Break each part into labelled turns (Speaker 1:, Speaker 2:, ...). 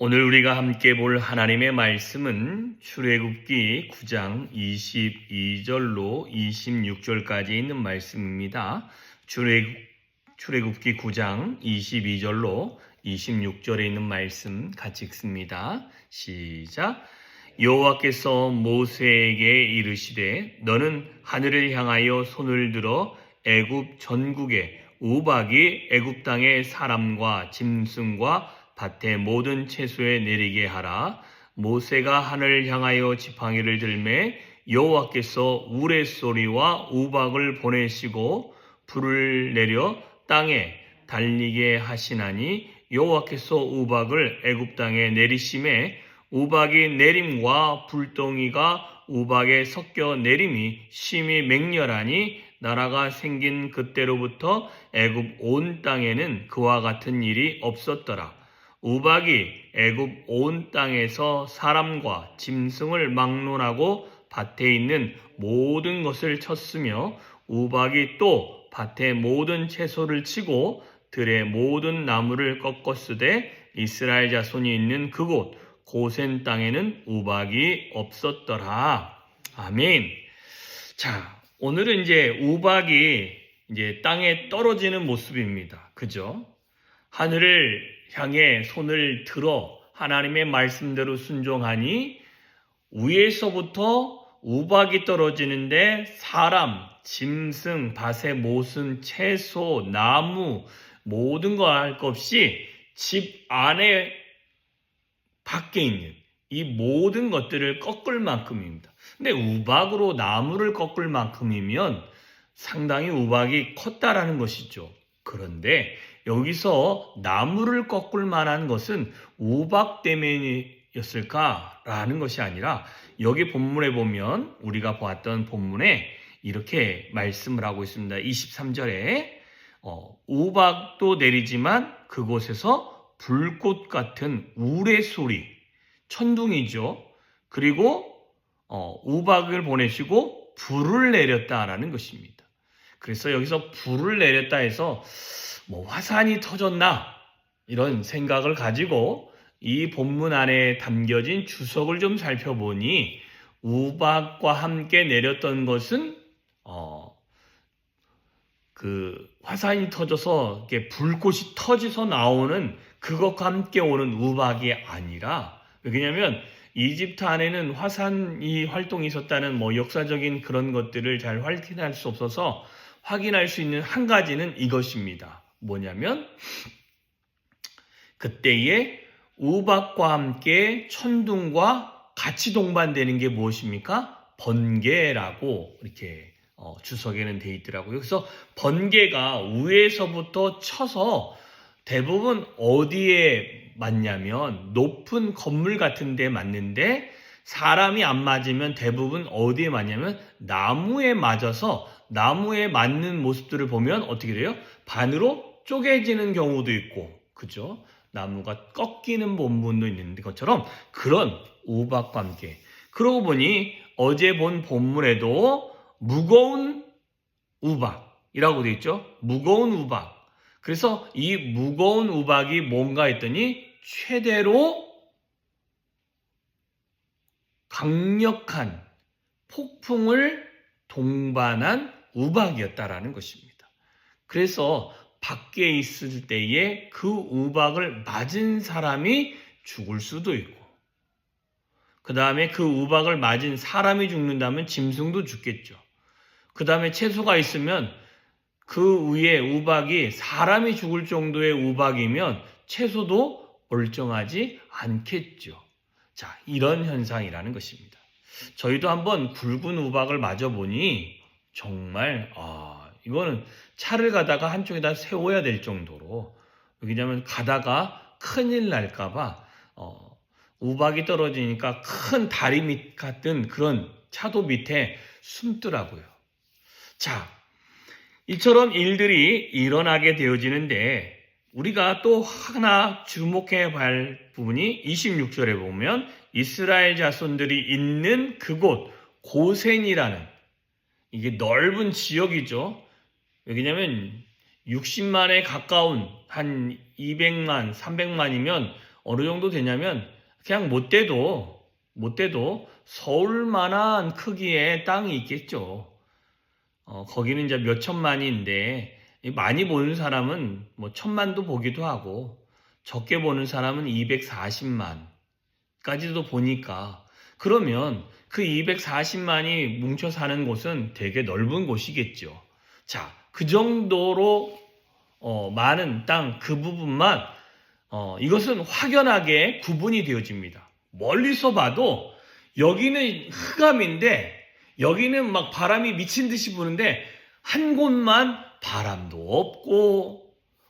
Speaker 1: 오늘 우리가 함께 볼 하나님의 말씀은 출애굽기 9장 22절로 26절까지 있는 말씀입니다. 출애굽기 9장 22절로 26절에 있는 말씀 같이 읽습니다. 시작. 여호와께서 모세에게 이르시되 너는 하늘을 향하여 손을 들어 애굽 전국에 우박이 애굽 땅의 사람과 짐승과 밭의 모든 채소에 내리게 하라. 모세가 하늘을 향하여 지팡이를 들매 여호와께서 우레소리와 우박을 보내시고 불을 내려 땅에 달리게 하시나니 여호와께서 우박을 애굽 땅에 내리심에 우박이 내림과 불덩이가 우박에 섞여 내림이 심히 맹렬하니 나라가 생긴 그때로부터 애굽 온 땅에는 그와 같은 일이 없었더라. 우박이 애굽 온 땅에서 사람과 짐승을 막론하고 밭에 있는 모든 것을 쳤으며 우박이 또 밭의 모든 채소를 치고 들의 모든 나무를 꺾었으되 이스라엘 자손이 있는 그곳 고센 땅에는 우박이 없었더라. 아멘. 자, 오늘은 이제 우박이 이제 땅에 떨어지는 모습입니다. 그죠? 하늘을 향해 손을 들어 하나님의 말씀대로 순종하니 위에서부터 우박이 떨어지는데 사람, 짐승, 밭의 모든 채소, 나무 모든 거 할 것 없이 집 안에 밖에 있는 이 모든 것들을 꺾을 만큼입니다. 근데 우박으로 나무를 꺾을 만큼이면 상당히 우박이 컸다라는 것이죠. 그런데 여기서 나무를 꺾을 만한 것은 우박 때문이었을까라는 것이 아니라 여기 본문에 보면 우리가 보았던 본문에 이렇게 말씀을 하고 있습니다. 23절에 우박도 내리지만 그곳에서 불꽃 같은 우레소리, 천둥이죠. 그리고 우박을 보내시고 불을 내렸다라는 것입니다. 그래서 여기서 불을 내렸다 해서 화산이 터졌나 이런 생각을 가지고 이 본문 안에 담겨진 주석을 좀 살펴보니 우박과 함께 내렸던 것은 그 화산이 터져서 이렇게 불꽃이 터져서 나오는 그것과 함께 오는 우박이 아니라, 왜냐하면 이집트 안에는 화산이 활동이 있었다는 역사적인 그런 것들을 잘 확인할 수 없어서 확인할 수 있는 한 가지는 이것입니다. 뭐냐면 그때에 우박과 함께 천둥과 같이 동반되는 게 무엇입니까? 번개라고 이렇게 주석에는 돼 있더라고요. 그래서 번개가 위에서부터 쳐서 대부분 어디에 맞냐면 높은 건물 같은 데 맞는데 사람이 안 맞으면 대부분 어디에 맞냐면 나무에 맞아서 나무에 맞는 모습들을 보면 어떻게 돼요? 반으로 쪼개지는 경우도 있고, 그죠? 나무가 꺾이는 본문도 있는 것처럼 그런 우박과 함께. 그러고 보니 어제 본 본문에도 무거운 우박이라고 되어 있죠? 무거운 우박. 그래서 이 무거운 우박이 뭔가 했더니 최대로 강력한 폭풍을 동반한 우박이었다라는 것입니다. 그래서 밖에 있을 때에 그 우박을 맞은 사람이 죽을 수도 있고, 그 다음에 그 우박을 맞은 사람이 죽는다면 짐승도 죽겠죠. 그 다음에 채소가 있으면 그 위에 우박이 사람이 죽을 정도의 우박이면 채소도 멀쩡하지 않겠죠. 자, 이런 현상이라는 것입니다. 저희도 한번 굵은 우박을 맞아보니 정말 이거는 차를 가다가 한쪽에다 세워야 될 정도로, 왜냐하면 가다가 큰일 날까봐 우박이 떨어지니까 큰 다리 밑 같은 그런 차도 밑에 숨더라고요. 자, 이처럼 일들이 일어나게 되어지는데 우리가 또 하나 주목해야 할 부분이 26절에 보면 이스라엘 자손들이 있는 그곳 고센이라는, 이게 넓은 지역이죠. 왜냐하면 60만에 가까운 한 200만, 300만이면 어느 정도 되냐면 그냥 못 돼도 서울만한 크기의 땅이 있겠죠. 거기는 이제 몇 천만인데 많이 보는 사람은 뭐 천만도 보기도 하고 적게 보는 사람은 240만까지도 보니까 그러면 그 240만이 뭉쳐 사는 곳은 되게 넓은 곳이겠죠. 자, 그 정도로 많은 땅 그 부분만 이것은 확연하게 구분이 되어집니다. 멀리서 봐도 여기는 흑암인데 여기는 막 바람이 미친 듯이 부는데 한 곳만 바람도 없고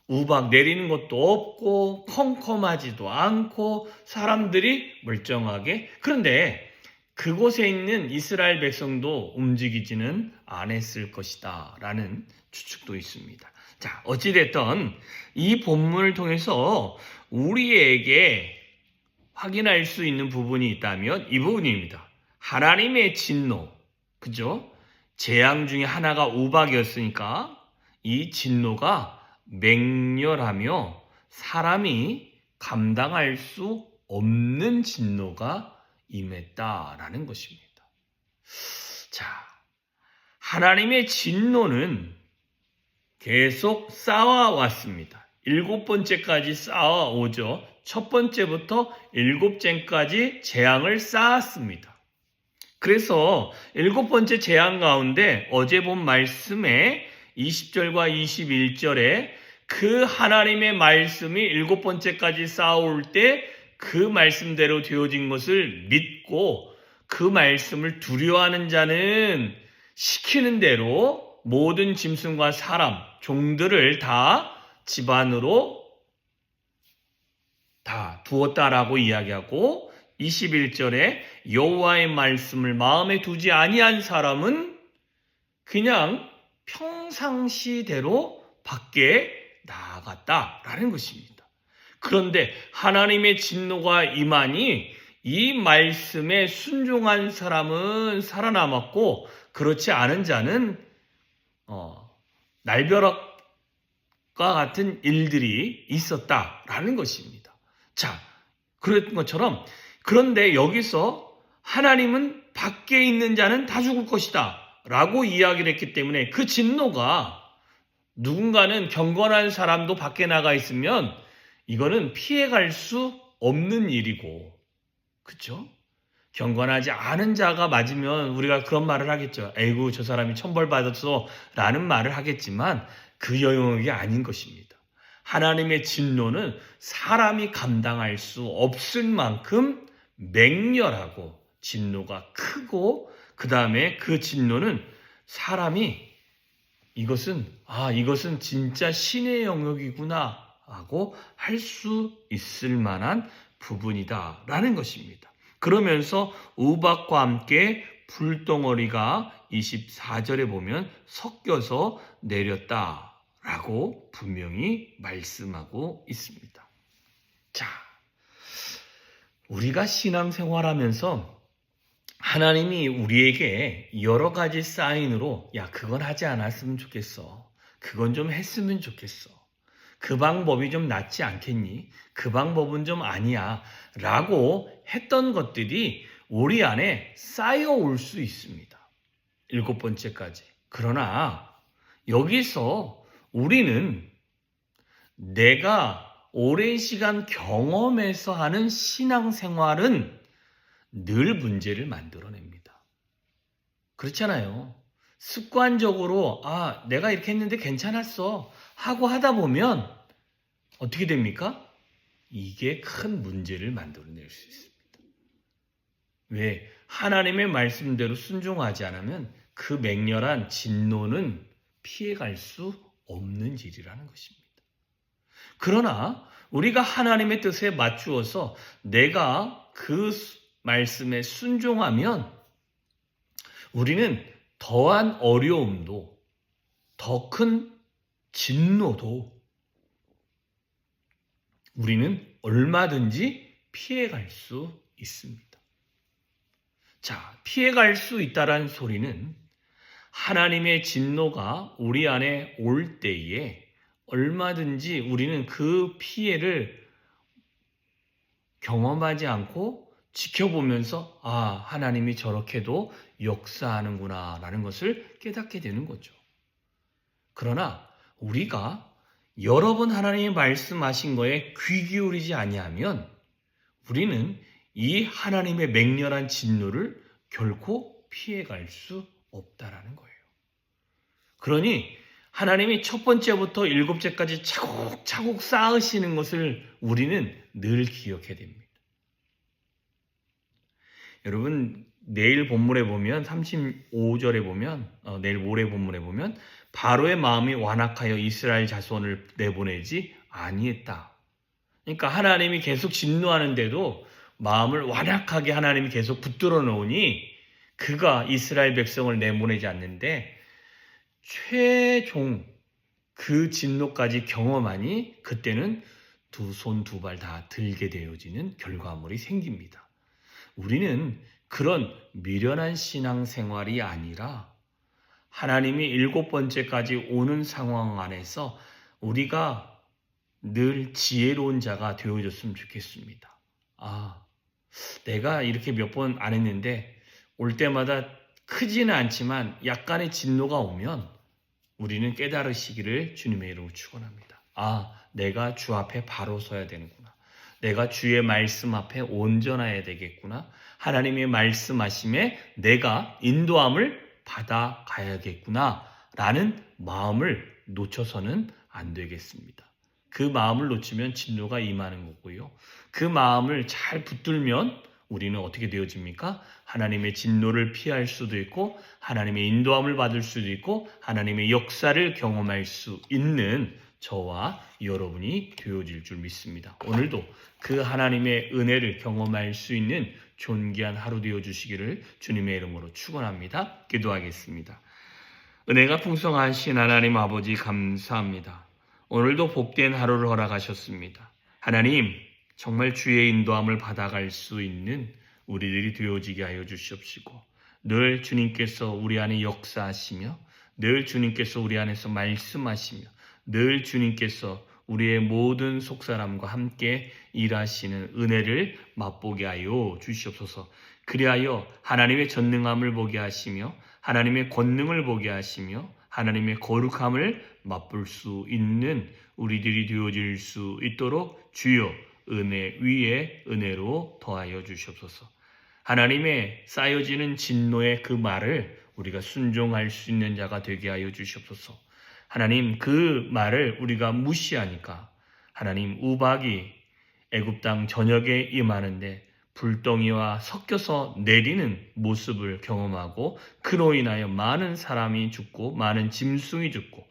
Speaker 1: 우박 내리는 것도 없고 컴컴하지도 않고 사람들이 멀쩡하게 그런데 그곳에 있는 이스라엘 백성도 움직이지는 않았을 것이다 라는 추측도 있습니다. 자, 어찌됐든 이 본문을 통해서 우리에게 확인할 수 있는 부분이 있다면 이 부분입니다. 하나님의 진노, 그죠? 재앙 중에 하나가 우박이었으니까 이 진노가 맹렬하며 사람이 감당할 수 없는 진노가 임했다라는 것입니다. 자, 하나님의 진노는 계속 쌓아왔습니다. 7번째까지 쌓아오죠. 첫 번째부터 7째까지 재앙을 쌓았습니다. 그래서 7번째 재앙 가운데 어제 본 말씀에 20절과 21절에 그 하나님의 말씀이 7번째까지 쌓아올 때 그 말씀대로 되어진 것을 믿고 그 말씀을 두려워하는 자는 시키는 대로 모든 짐승과 사람, 종들을 다 집안으로 다 두었다라고 이야기하고 21절에 여호와의 말씀을 마음에 두지 아니한 사람은 그냥 평상시대로 밖에 나아갔다라는 것입니다. 그런데 하나님의 진노가 임하니 이 말씀에 순종한 사람은 살아남았고 그렇지 않은 자는 날벼락과 같은 일들이 있었다라는 것입니다. 자, 그런 것처럼 그런데 여기서 하나님은 밖에 있는 자는 다 죽을 것이다 라고 이야기를 했기 때문에 그 진노가 누군가는 경건한 사람도 밖에 나가 있으면 이거는 피해갈 수 없는 일이고 그렇죠? 경건하지 않은 자가 맞으면 우리가 그런 말을 하겠죠. 에이구 저 사람이 천벌 받았어 라는 말을 하겠지만 그 영역이 아닌 것입니다. 하나님의 진노는 사람이 감당할 수 없을 만큼 맹렬하고 진노가 크고 그 다음에 그 진노는 사람이 이것은 진짜 신의 영역이구나 하고 할 수 있을 만한 부분이다 라는 것입니다. 그러면서 우박과 함께 불덩어리가 24절에 보면 섞여서 내렸다라고 분명히 말씀하고 있습니다. 자, 우리가 신앙생활하면서 하나님이 우리에게 여러 가지 사인으로 야 그건 하지 않았으면 좋겠어. 그건 좀 했으면 좋겠어. 그 방법이 좀 낫지 않겠니? 그 방법은 좀 아니야. 라고 했던 것들이 우리 안에 쌓여올 수 있습니다. 7번째까지. 그러나 여기서 우리는 내가 오랜 시간 경험해서 하는 신앙생활은 늘 문제를 만들어냅니다. 그렇잖아요. 습관적으로 내가 이렇게 했는데 괜찮았어 하고 하다 보면 어떻게 됩니까? 이게 큰 문제를 만들어낼 수 있습니다. 왜? 하나님의 말씀대로 순종하지 않으면 그 맹렬한 진노는 피해갈 수 없는 일이라는 것입니다. 그러나 우리가 하나님의 뜻에 맞추어서 내가 그 말씀에 순종하면 우리는 더한 어려움도 더 큰 진노도 우리는 얼마든지 피해갈 수 있습니다. 자, 피해갈 수 있다는 소리는 하나님의 진노가 우리 안에 올 때에 얼마든지 우리는 그 피해를 경험하지 않고 지켜보면서 하나님이 저렇게도 역사하는구나 라는 것을 깨닫게 되는 거죠. 그러나 우리가 여러 번 하나님이 말씀하신 거에 귀 기울이지 아니하면 우리는 이 하나님의 맹렬한 진노를 결코 피해갈 수 없다라는 거예요. 그러니 하나님이 첫 번째부터 7제까지 차곡차곡 쌓으시는 것을 우리는 늘 기억해야 됩니다. 여러분, 내일 본문에 보면 35절에 보면 내일 모레 본문에 보면 바로의 마음이 완악하여 이스라엘 자손을 내보내지 아니했다. 그러니까 하나님이 계속 진노하는데도 마음을 완악하게 하나님이 계속 붙들어 놓으니 그가 이스라엘 백성을 내보내지 않는데 최종 그 진노까지 경험하니 그때는 두 손 두 발 다 들게 되어지는 결과물이 생깁니다. 우리는 그런 미련한 신앙생활이 아니라 하나님이 7번째까지 오는 상황 안에서 우리가 늘 지혜로운 자가 되어줬으면 좋겠습니다. 내가 이렇게 몇 번 안 했는데 올 때마다 크지는 않지만 약간의 진노가 오면 우리는 깨달으시기를 주님의 이름으로 축원합니다. 내가 주 앞에 바로 서야 되는구나. 내가 주의 말씀 앞에 온전해야 되겠구나. 하나님의 말씀하심에 내가 인도함을 받아가야겠구나 라는 마음을 놓쳐서는 안 되겠습니다. 그 마음을 놓치면 진노가 임하는 거고요. 그 마음을 잘 붙들면 우리는 어떻게 되어집니까? 하나님의 진노를 피할 수도 있고 하나님의 인도함을 받을 수도 있고 하나님의 역사를 경험할 수 있는 저와 여러분이 되어질 줄 믿습니다. 오늘도 그 하나님의 은혜를 경험할 수 있는 존귀한 하루 되어주시기를 주님의 이름으로 축원합니다. 기도하겠습니다. 은혜가 풍성하신 하나님 아버지 감사합니다. 오늘도 복된 하루를 허락하셨습니다. 하나님, 정말 주의 인도함을 받아갈 수 있는 우리들이 되어지게 하여 주시옵시고 늘 주님께서 우리 안에 역사하시며 늘 주님께서 우리 안에서 말씀하시며 늘 주님께서 우리의 모든 속사람과 함께 일하시는 은혜를 맛보게 하여 주시옵소서. 그리하여 하나님의 전능함을 보게 하시며 하나님의 권능을 보게 하시며 하나님의 거룩함을 맛볼 수 있는 우리들이 되어질 수 있도록 주여 은혜 위에 은혜로 더하여 주시옵소서. 하나님의 쌓여지는 진노의 그 말을 우리가 순종할 수 있는 자가 되게 하여 주시옵소서. 하나님, 그 말을 우리가 무시하니까 하나님 우박이 애굽 땅 전역에 임하는데 불덩이와 섞여서 내리는 모습을 경험하고 그로 인하여 많은 사람이 죽고 많은 짐승이 죽고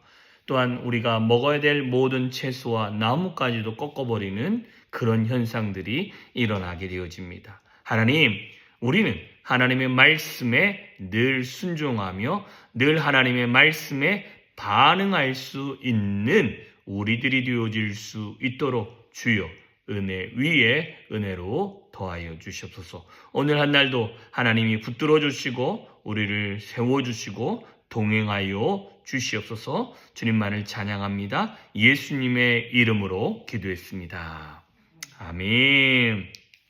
Speaker 1: 또한 우리가 먹어야 될 모든 채소와 나무까지도 꺾어버리는 그런 현상들이 일어나게 되어집니다. 하나님, 우리는 하나님의 말씀에 늘 순종하며 늘 하나님의 말씀에 반응할 수 있는 우리들이 되어질 수 있도록 주여 은혜 위에 은혜로 더하여 주시옵소서. 오늘 한 날도 하나님이 붙들어 주시고 우리를 세워주시고 동행하여 주시옵소서. 주님만을 찬양합니다. 예수님의 이름으로 기도했습니다. 아멘.